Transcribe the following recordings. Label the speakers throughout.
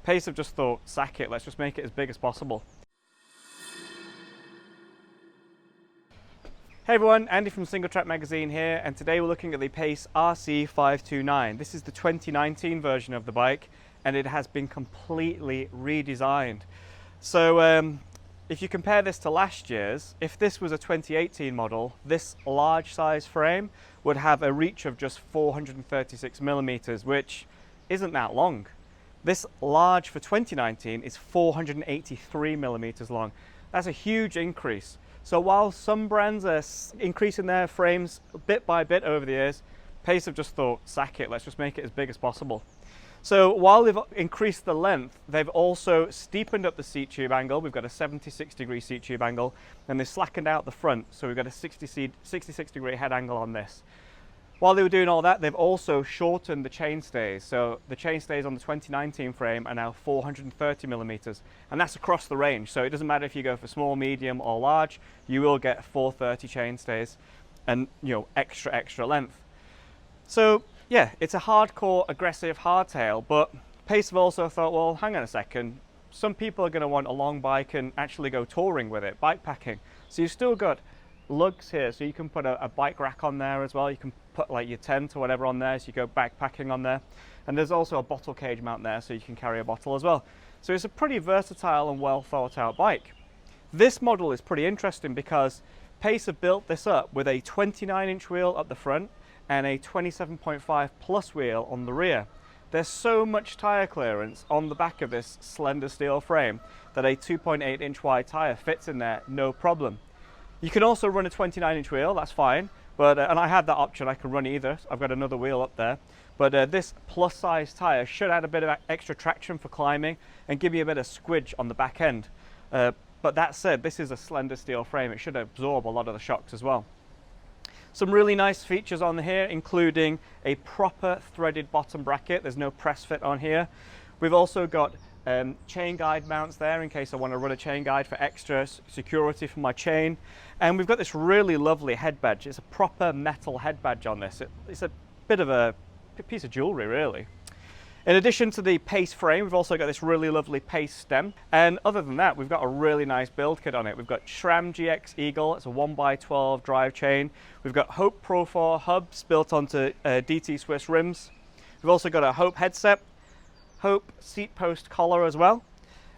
Speaker 1: Pace have just thought, sack it, let's just make it as big as possible. Hey everyone, Andy from Singletrack magazine here, and today we're looking at the Pace RC529. This is the 2019 version of the bike, and it has been completely redesigned. So if you compare this to last year's, if this was a 2018 model, this large size frame would have a reach of just 436 millimeters, which isn't that long. This large for 2019 is 483 millimeters long. That's a huge increase. So while some brands are increasing their frames bit by bit over the years, Pace have just thought, sack it, let's just make it as big as possible. So while they've increased the length, they've also steepened up the seat tube angle. We've got a 76 degree seat tube angle, and they've slackened out the front. So we've got a 66 degree head angle on this. While they were doing all that, they've also shortened the chainstays. So the chainstays on the 2019 frame are now 430 millimeters, and that's across the range. So it doesn't matter if you go for small, medium, or large, you will get 430 chainstays and, you know, extra length. So yeah, it's a hardcore, aggressive hardtail, but Pace have also thought, well, hang on a second, some people are going to want a long bike and actually go touring with it, bike packing. So you've still got lugs here, so you can put a bike rack on there as well. You can put like your tent or whatever on there, so you go backpacking on there. And there's also a bottle cage mount there, so you can carry a bottle as well. So it's a pretty versatile and well thought out bike. This model is pretty interesting because Pace have built this up with a 29-inch wheel up the front and a 27.5 plus wheel on the rear. There's so much tyre clearance on the back of this slender steel frame that a 2.8-inch wide tyre fits in there no problem. You can also run a 29-inch wheel, that's fine, but and I had that option, I can run either. I've got another wheel up there, but this plus size tyre should add a bit of extra traction for climbing and give you a bit of squidge on the back end. But that said, this is a slender steel frame, it should absorb a lot of the shocks as well. Some really nice features on here, including a proper threaded bottom bracket. There's no press fit on here. We've also got chain guide mounts there in case I want to run a chain guide for extra security for my chain. And we've got this really lovely head badge. It's a proper metal head badge on this. It's a bit of a piece of jewelry, really. In addition to the Pace frame, we've also got this really lovely Pace stem. And other than that, we've got a really nice build kit on it. We've got SRAM GX Eagle, it's a 1x12 drive chain. We've got Hope Pro 4 hubs built onto DT Swiss rims. We've also got a Hope headset, Hope seat post collar as well,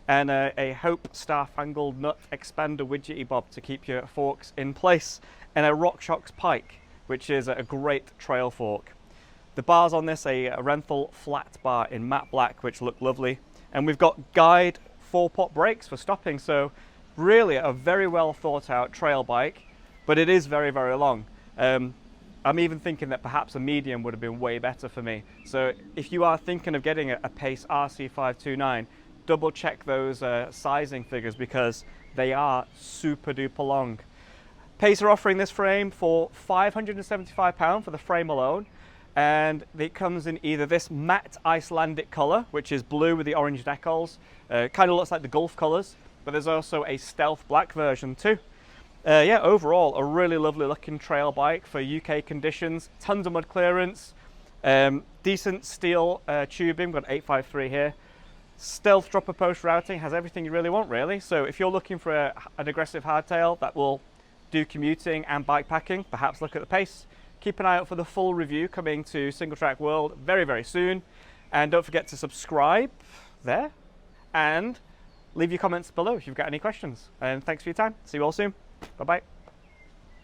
Speaker 1: and a Hope star-fangled nut expander widgety bob to keep your forks in place, and a RockShox pike, which is a great trail fork. The bars on this, a Renthal flat bar in matte black, which look lovely. And we've got guide 4-pot brakes for stopping. So really a very well thought out trail bike, but it is very, very long. I'm even thinking that perhaps a medium would have been way better for me. So if you are thinking of getting a Pace RC529, double check those sizing figures because they are super duper long. Pace are offering this frame for £575 for the frame alone. And it comes in either this matte Icelandic colour, which is blue with the orange decals, kind of looks like the Gulf colours, but there's also a stealth black version too. Yeah, overall, a really lovely looking trail bike for UK conditions, tons of mud clearance, decent steel tubing, we've got 853 here. Stealth dropper post routing, has everything you really want really. So if you're looking for an aggressive hardtail that will do commuting and bike packing, perhaps look at the Pace. Keep an eye out for the full review coming to Singletrack World very, very soon. And don't forget to subscribe there and leave your comments below if you've got any questions. And thanks for your time. See you all soon. Bye-bye.